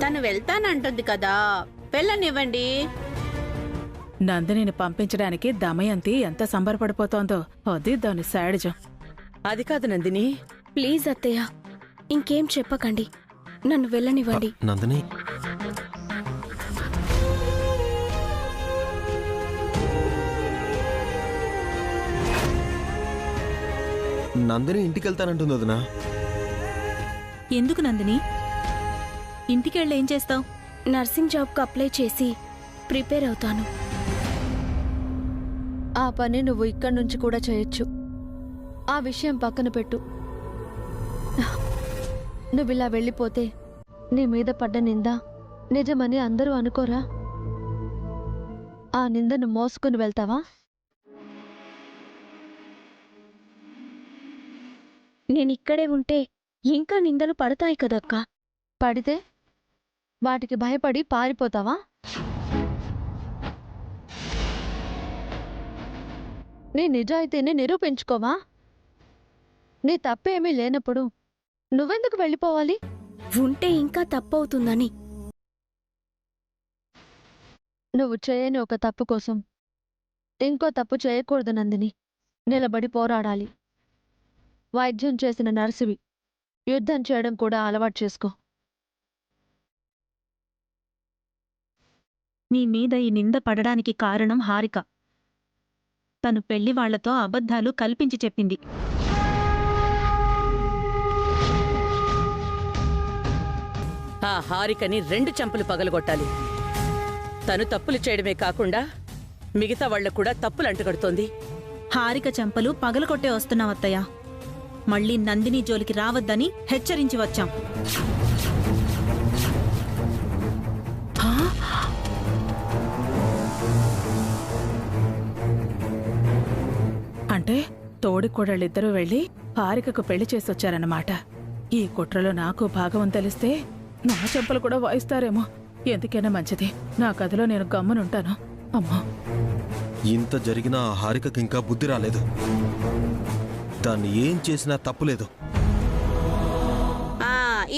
తను వెళ్తానంటుంది కదా, వెళ్ళనివ్వండి. నందినిని పంపించడానికి దమయంతి ఎంత సంబరపడిపోతోందో. అది దాని శాడిజం. అది కాదు నందిని. ప్లీజ్ అత్తయ్య, ఇంకేం చెప్పకండి, నన్ను వెళ్ళనివ్వండి. నందిని, నందిని ఇంటికెళ్తానంటుంది వదినా. ఎందుకు నందిని? ఇంటికెళ్ళి ఏం చేస్తావు? నర్సింగ్ జాబ్కు అప్లై చేసి ప్రిపేర్ అవుతాను. ఆ పని నువ్వు ఇక్కడి నుంచి కూడా చేయొచ్చు. ఆ విషయం పక్కన పెట్టు. నువ్విలా వెళ్ళిపోతే నీ మీద పడ్డ నింద నిజమని అందరూ అనుకోరా? ఆ నిందను మోసుకుని వెళ్తావా? నేనిక్కడే ఉంటే ఇంకా నిందలు పడతాయి కదక్కా. పడితే వాటికి భయపడి పారిపోతావా? నీ నిజాయితీని నిరూపించుకోవా? నీ తప్పేమీ లేనప్పుడు నువ్వెందుకు వెళ్ళిపోవాలి? ఉంటే ఇంకా తప్పవుతుందని. నువ్వు చేయని ఒక తప్పు కోసం ఇంకో తప్పు చేయకూడదు నందిని. నిలబడి పోరాడాలి. వైద్యం చేసిన నర్సువి, యుద్ధం చేయడం కూడా అలవాటు చేసుకో. నీ మీద ఈ నింద పడడానికి కారణం హారిక. తను పెళ్లి వాళ్లతో అబద్ధాలు కల్పించి చెప్పింది. ఆ హారికని 2 చెంపలు పగలగొట్టాలి. తను తప్పులు చేయడమే కాకుండా మిగతా వాళ్లకు కూడా తప్పులు అంటుకడుతోంది. హారిక చెంపలు పగలకొట్టే వస్తున్నావత్తయ్య. మళ్ళీ నందిని జోలికి రావద్దని హెచ్చరించి వచ్చాం. అంటే తోడికోడళ్ళిద్దరూ వెళ్లి హారికకు పెళ్లి చేసొచ్చారన్నమాట. ఈ కుట్రలో నాకు భాగం తెలిస్తే నా చెంపలు కూడా వాయిస్తారేమో. ఎందుకైనా మంచిది, నా గదిలో నేను గమ్మునుంటాను. అమ్మా, ఇంత జరిగినా ఆ హారికకి ఇంకా బుద్ధి రాలేదు. దాన్ని ఏం చేసినా తప్పులేదు.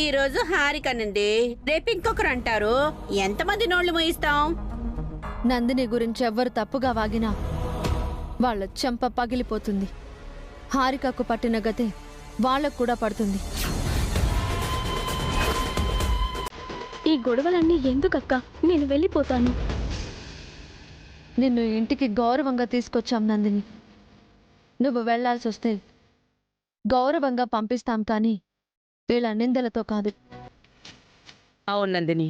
ఈ రోజు హారికనండి, రేపు ఇంకొకరు అంటారు. ఎంతమంది నోళ్లు మూయిస్తాం? నందిని గురించి ఎవ్వరు తప్పుగా వాగినా వాళ్ళ చెంప పగిలిపోతుంది. హారికకు పట్టిన గతే వాళ్ళకు కూడా పడుతుంది. ఈ గొడవలన్నీ ఎందుకక్క? నేను వెళ్ళిపోతాను. నిన్ను ఇంటికి గౌరవంగా తీసుకొచ్చాం నందిని. నువ్వు వెళ్లాల్సి వస్తే గౌరవంగా పంపిస్తాం, కానీ వీళ్ళ నిందలతో కాదు. అవును నందిని,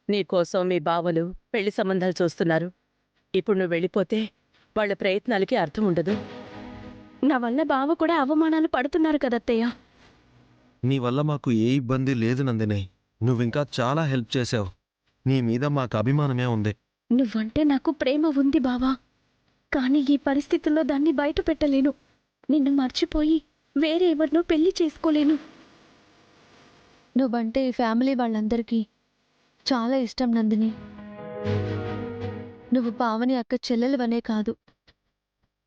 నీకోసం మీ బావలు పెళ్లి సంబంధాలు చూస్తున్నారు. ఇప్పుడు నువ్వు వెళ్ళిపోతే వాళ్ళ ప్రయత్నాలకి అర్థం ఉండదు. నా వల్ల బావ కూడా అవమానాలు పడుతున్నారు కదత్తయ్య. నీ వల్ల మాకు ఏ ఇబ్బంది లేదు నందిని. నువ్వింకా చాలా హెల్ప్ చేశావు. నీ మీద మాకు అభిమానమే ఉంది. నువ్వంటే నాకు ప్రేమ ఉంది బావా, కానీ ఈ పరిస్థితుల్లో దాన్ని బయట పెట్టలేను. నిన్ను మర్చిపోయి వేరే ఎవరినో పెళ్లి చేసుకోలేను. నువ్వంటే ఈ ఫ్యామిలీ వాళ్ళందరికీ చాలా ఇష్టం నందిని. నువ్వు పావని అక్క చెల్లెలువనే కాదు,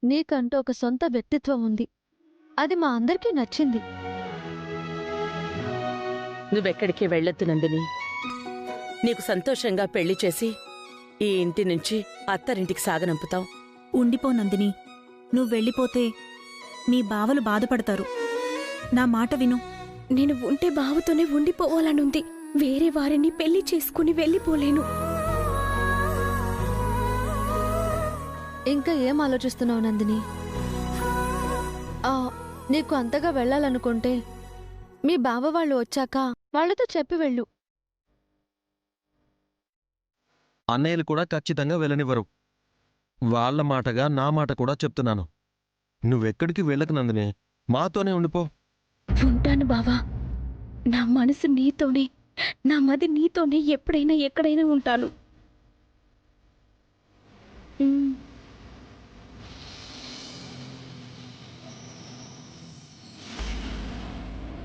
నీకంటూ ఒక సొంత వ్యక్తిత్వం ఉంది. అది మా అందరికీ నచ్చింది. నువ్వెక్కడికి వెళ్ళొద్దు నందిని. నీకు సంతోషంగా పెళ్లి చేసి ఈ ఇంటి నుంచి అత్తారింటికి సాగనంపుతాం. ఉండిపో నందిని. నువ్వు వెళ్ళిపోతే మీ బావలు బాధపడతారు. నా మాట విను. నేను ఉంటే బావతోనే ఉండిపోవాలనుంది. వేరే వారిని పెళ్లి చేసుకుని వెళ్ళిపోలేను. ఇంకా ఏం ఆలోచిస్తున్నావు నందిని? నీకు అంతగా వెళ్ళాలనుకుంటే మీ బావ వాళ్ళు వచ్చాక వాళ్ళతో చెప్పి వెళ్ళు. అన్నయ్యలు కూడా ఖచ్చితంగా వెళ్ళనివ్వరు. వాళ్ళ మాటగా నా మాట కూడా చెప్తున్నాను. నువ్వెక్కడికి వెళ్ళకు నందిని, మాతోనే ఉండిపో. ఉంటాను బావా. నా మనసు నీతోనే, నా మది నీతోనే ఎప్పుడైనా ఎక్కడైనా ఉంటాను.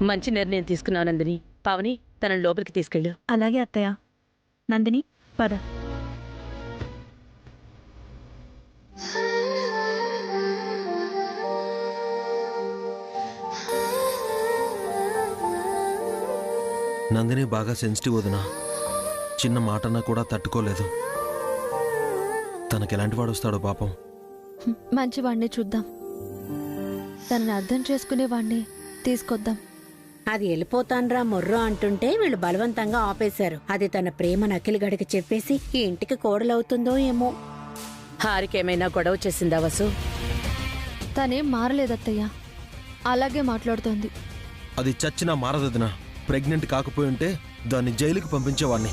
మంచి నిర్ణయం తీసుకున్నావు నందిని. పావని, తనని లోపలికి తీసుకెళ్ళు. అలాగే అత్తయ్య. నందిని, పద. నందిని బాగా సెన్సిటివ్ వదినా. చిన్న మాటన్నా కూడా తట్టుకోలేదు. తనకెలాంటి వాడు వస్తాడో పాపం. మంచివాణ్ణి చూద్దాం, తనని అర్థం చేసుకునేవాణ్ణి తీసుకొద్దాం. అది వెళ్ళిపోతాన్రా మొర్రో అంటుంటే వీళ్ళు బలవంతంగా ఆపేశారు. అది తన ప్రేమ నకిలి గడికి చెప్పేసి ఈ ఇంటికి కోడలవుతుందో ఏమో. హారికేమైనా గొడవ చేసిందా వసు? తనేం మారలేదత్తయ్య, అలాగే మాట్లాడుతోంది. అది చచ్చినా మారదదినా. ప్రెగ్నెంట్ కాకపోయి ఉంటే దాన్ని జైలుకి పంపించేవాడిని.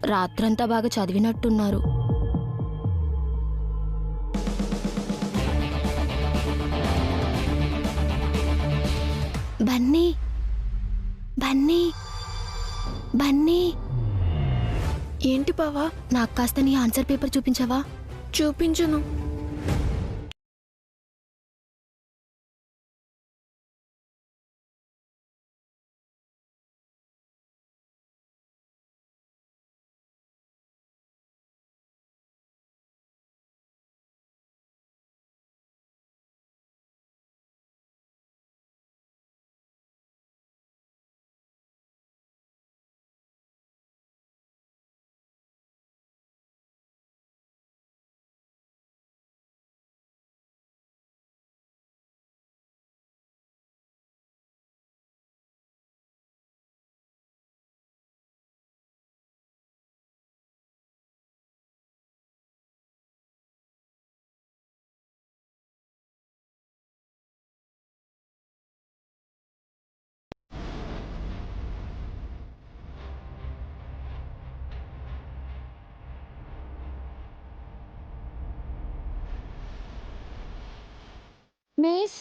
రాత్రంతా బాగా చదివినట్టున్నారు. బన్నీ బన్నీ బన్నీ, ఏంటి బావా? నాకు కాస్త నీ ఆన్సర్ పేపర్ చూపించవా? చూపించను. మిస్,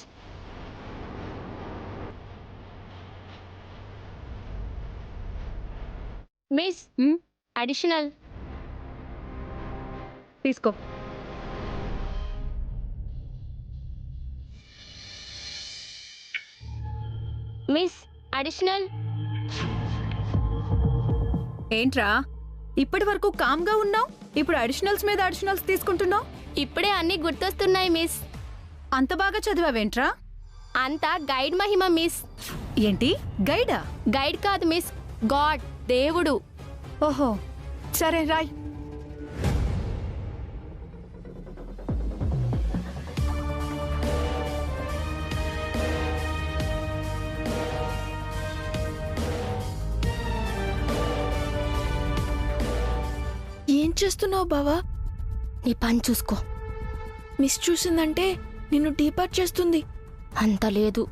మిస్, అడిషనల్ తీసుకో. Miss, additional. ఏంట్రా ఇప్పటి వరకు కామ్గా ఉన్నావు, ఇప్పుడు అడిషనల్స్ మీద అడిషనల్స్ తీసుకుంటున్నావు? ఇప్పుడే అన్ని గుర్తొస్తున్నాయి మిస్. అంత బాగా చదివావేంట్రా? అంతా గైడ్ మహిమ మిస్. ఏంటి గైడా? గైడ్ కాదు మిస్, గాడ్, దేవుడు. ఓహో, సరే రాయ్. ఏం చేస్తున్నావు బావా? నీ పని చూసుకో. మిస్ చూసిందంటే నిన్ను డీపార్ట్ చేస్తుంది. అంత లేదు.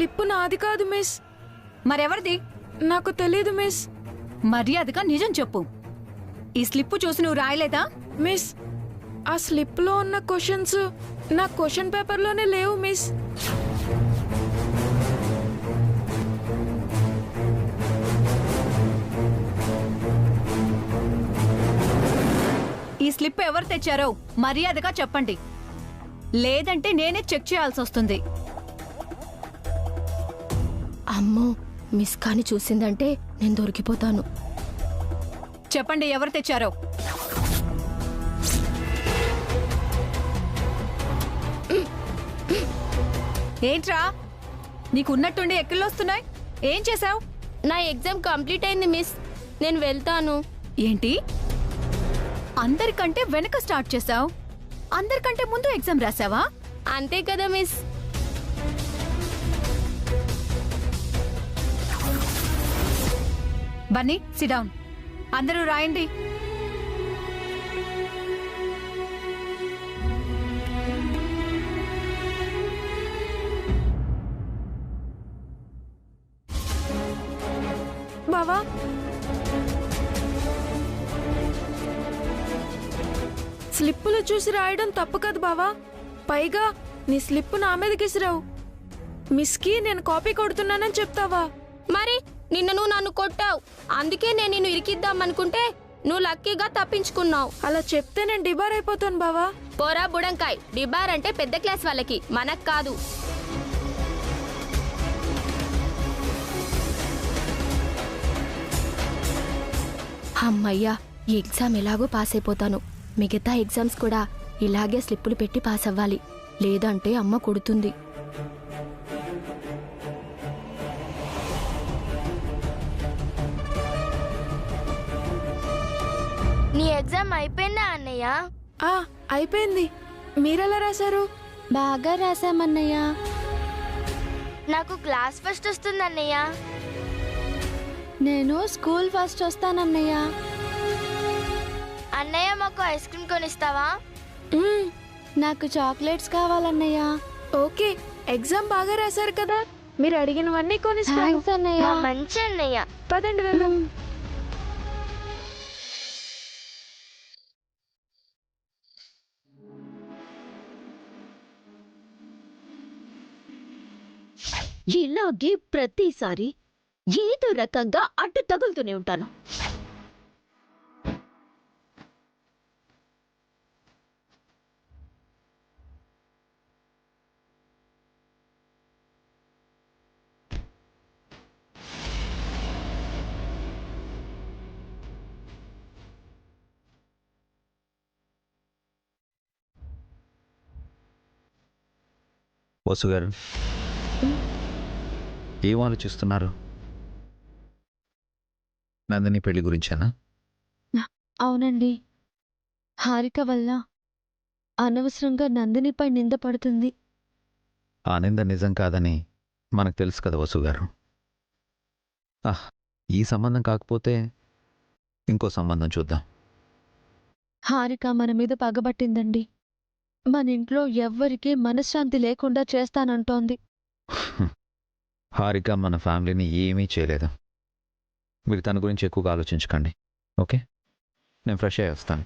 స్లిప్ నాది కాదు మిస్. మరెవరిది? నాకు తెలీదు మిస్. మర్యాదగా నిజం చెప్పు. ఈ స్లిప్ చూసి నువ్వు రాయలేదా? మిస్, ఆ స్లిప్ లో ఉన్న క్వశ్చన్స్ నా క్వశ్చన్ పేపర్ లోనే లేవు మిస్. ఈ స్లిప్ ఎవరు తెచ్చారో మర్యాదగా చెప్పండి, లేదంటే నేనే చెక్ చేయాల్సి వస్తుంది. అమ్మో, మిస్ కాని చూసిందంటే నేను దొరికిపోతాను. చెప్పండి ఎవరు తెచ్చారో. ఏంట్రా నీకున్నట్టుండి ఎక్కిళ్ళొస్తున్నాయి? ఏం చేసావు? నా ఎగ్జామ్ కంప్లీట్ అయింది మిస్, నేను వెళ్తాను. ఏంటి అందరికంటే వెనక స్టార్ట్ చేసావు? అందరికంటే ముందు ఎగ్జామ్ రాసావా? అంతే కదా మిస్. Bunny SIT down. అందరూ రాయండి. బావా, స్లిప్పులు చూసి రాయడం తప్పు కదా బావా. పైగా నీ స్లిప్ నా మీదకి ఇసిరావు. మిస్కి నేను కాపీ కొడుతున్నానని చెప్తావా? మరి నిన్న నువ్వు నన్ను కొట్టావు, అందుకే నేను నిన్ను ఇరికిద్దామనుకుంటే నువ్వు లక్కీగా తప్పించుకున్నావు. అలా చెప్తే నేను డిబార్ అయిపోతాను బావా. పోరా బుడంకాయ్, డిబార్ అంటే పెద్ద క్లాస్ వాళ్ళకి, మనకు కాదు. అమ్మయ్యా, ఈ ఎగ్జామ్ ఎలాగో పాస్ అయిపోతాను. మిగతా ఎగ్జామ్స్ కూడా ఇలాగే స్లిప్పులు పెట్టి పాస్ అవ్వాలి, లేదంటే అమ్మ కొడుతుంది. నీ ఎగ్జామ్ అయిపోయిందా అన్నయ్య? అయిపోయింది. మీరెలా రాశారు? బాగా రాశామన్నయ్య. నాకు క్లాస్ ఫస్ట్ వస్తుంది అన్నయ్య. నేను స్కూల్ ఫస్ట్ వస్తానన్నయ్య. అన్నయ్య, మాకు ఐస్ క్రీమ్ కొనిస్తావా? నాకు చాక్లెట్స్ కావాలన్నయ్య. ఓకే, ఎగ్జామ్ బాగా రాశారు కదా, మీరు అడిగినవన్నీ కొనిస్తాను. థాంక్స్ అన్నయ్య. మంచి అన్నయ్య. పదండి వెళ్దాం. ఇలాగే ప్రతిసారి ఏదో రకంగా అడ్డు తగులుతూనే ఉంటాను. వసు గారు, ఏం ఆలోచిస్తున్నారు? నందిని పెళ్లి గురించేనా? అవునండి, హారిక వల్ల అనవసరంగా నందినిపై నింద పడుతుంది. ఆ నింద నిజం కాదని మనకు తెలుసు కదా వసు గారు. ఈ సంబంధం కాకపోతే ఇంకో సంబంధం చూద్దాం. హారిక మన మీద పగబట్టిందండి. మన ఇంట్లో ఎవ్వరికీ మనశ్శాంతి లేకుండా చేస్తానంటోంది. హారిక మన ఫ్యామిలీని ఏమీ చేయలేదు. మీరు తన గురించి ఎక్కువగా ఆలోచించకండి, ఓకే? నేను ఫ్రెష్ అయ్యి వస్తాను.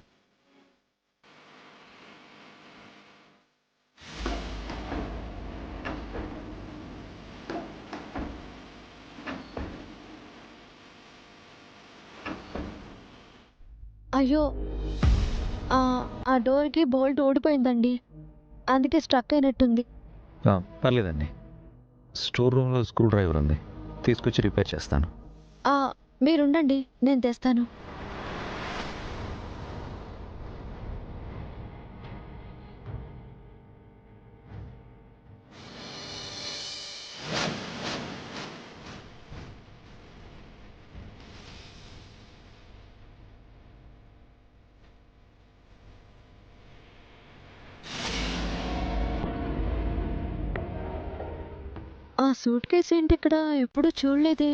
అయ్యో, ఆ డోర్కి బోల్ట్ ఊడిపోయిందండి, అందుకే స్ట్రక్ అయినట్టుంది. పర్లేదండి, స్టోర్ రూమ్లో స్క్రూ డ్రైవర్ ఉంది, తీసుకొచ్చి రిపేర్ చేస్తాను. మీరుండండి, నేను తెస్తాను. ఆ సూట్ కేసు ఏంటి ఇక్కడ? ఎప్పుడూ చూడలేదే.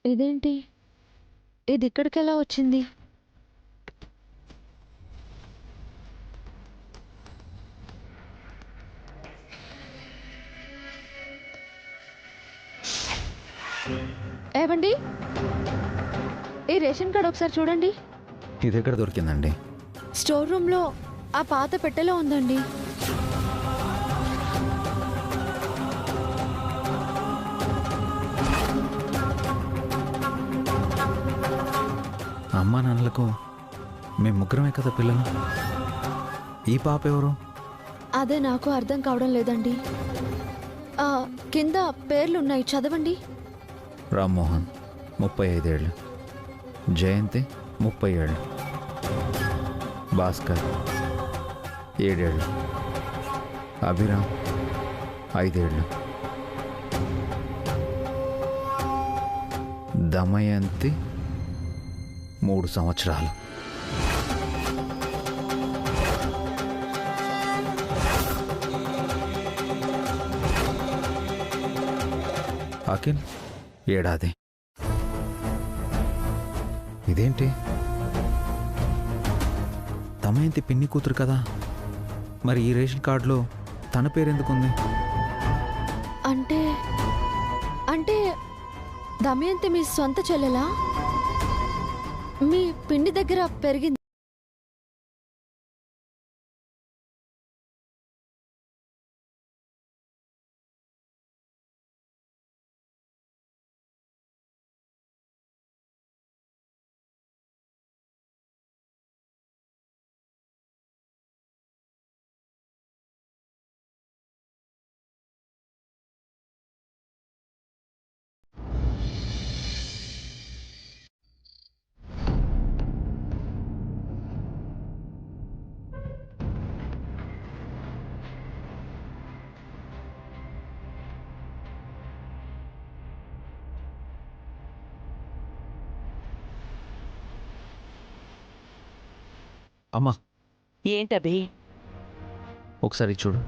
ఇదేంటి? ఇది ఇక్కడికెలా వచ్చింది? ఏవండి, ఈ రేషన్ కార్డ్ ఒకసారి చూడండి. ఇది ఎక్కడ దొరికిందండి? స్టోర్ రూమ్లో ఆ పాత పెట్టెలో ఉందండి. అమ్మా నాన్నలకు మేము ముగ్గురమే కదా పిల్లలు. ఈ పాప ఎవరు? అదే నాకు అర్థం కావడం లేదండి. కింద పేర్లున్నాయి, చదవండి. రామ్మోహన్ 35 ఏళ్ళు, జయంతి 30 ఏళ్ళు, భాస్కర్ 7 ఏళ్ళు, అభిరామ్ 5 ఏళ్ళు, దమయంతి 3 సంవత్సరాలు. అఖిల్ 1 ఏడాది. ఇదేంటి? దమయంతి పిన్ని కూతురు కదా, మరి ఈ రేషన్ కార్డులో తన పేరెందుకుంది? అంటే అంటే దమయంతి మీ సొంత చెల్లెలా? మీ పిండి దగ్గర పెరిగింది. అమ్మా, ఏంటభి? ఒకసారి చూడు.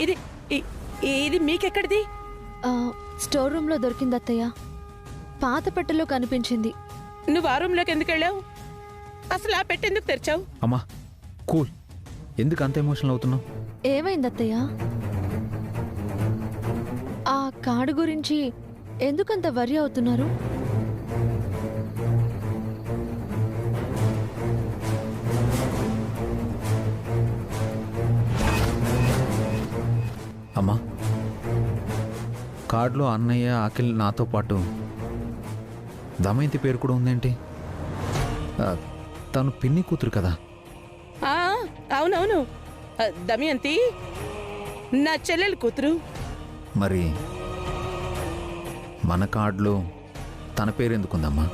ఇది ఇది మీకెక్కడిది? స్టోర్ రూమ్లో దొరికింది అత్తయ్య. పాత పెట్టెలో కనిపించింది. నువ్వు ఆ రూమ్లోకి ఎందుకు వెళ్ళావు? అసలు ఆ పెట్టెందుకు తెరిచావు? అమ్మా కూల్, ఎందుకు అంత ఎమోషనల్ అవుతున్నావు? ఏమైంది అత్తయ్య? ఆ కార్డు గురించి ఎందుకంత వరి అవుతున్నారు? అమ్మా, కార్డులో అన్నయ్య అఖిల్ నాతో పాటు దమయంతి పేరు కూడా ఉందేంటి? తను పిన్ని కూతురు కదా. అవునవును, దమయంతి నా చెల్లెలు కూతురు. మరి మన కార్డులో తన పేరు ఎందుకుందమ్మా?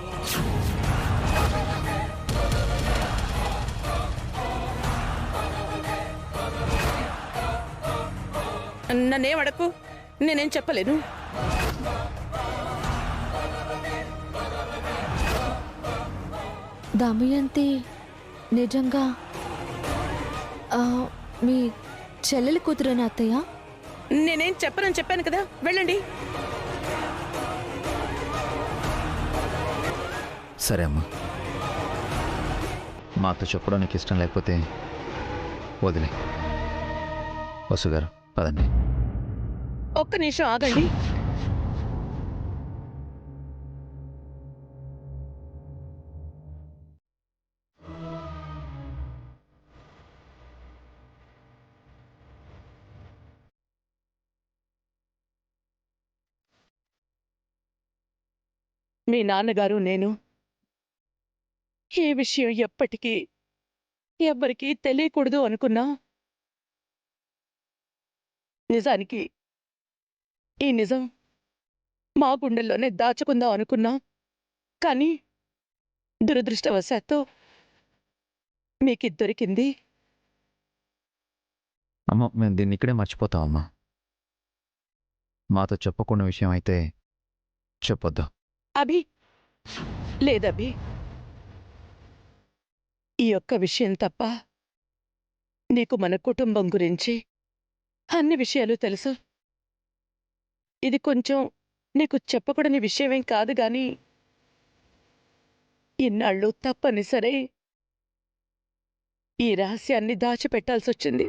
నన్నేం అడకు, నేనేం చెప్పలేను. దమయంతి నిజంగా మీ చెల్లెలి కూతురేనా అత్తయ్య? నేనేం చెప్పనని చెప్పాను కదా, వెళ్ళండి. సరే అమ్మా, మాతో చెప్పడానికి ఇష్టం లేకపోతే వదిలే. వసుగారు పదండి. ఒక్క నిమిషం ఆగండి. మీ నాన్నగారు నేను ఈ విషయం ఎప్పటికీ ఎవ్వరికీ తెలియకూడదు అనుకున్నా. నిజానికి ఈ నిజం మా గుండెల్లోనే దాచుకుందాం అనుకున్నా. కానీ దురదృష్టవశాత్తు మీకు దొరికింది. అమ్మ మేము దీన్ని ఇక్కడే మర్చిపోతాం అమ్మా. మాతో చెప్పకుండా విషయం అయితే చెప్పొద్దు. అభి లేదభి, ఈ ఒక్క విషయం తప్ప నీకు మన కుటుంబం గురించి అన్ని విషయాలు తెలుసు. ఇది కొంచెం నీకు చెప్పకూడని విషయమేం కాదు గాని ఇన్నాళ్ళు తప్పనిసరి ఈ రహస్యాన్ని దాచిపెట్టాల్సొచ్చింది.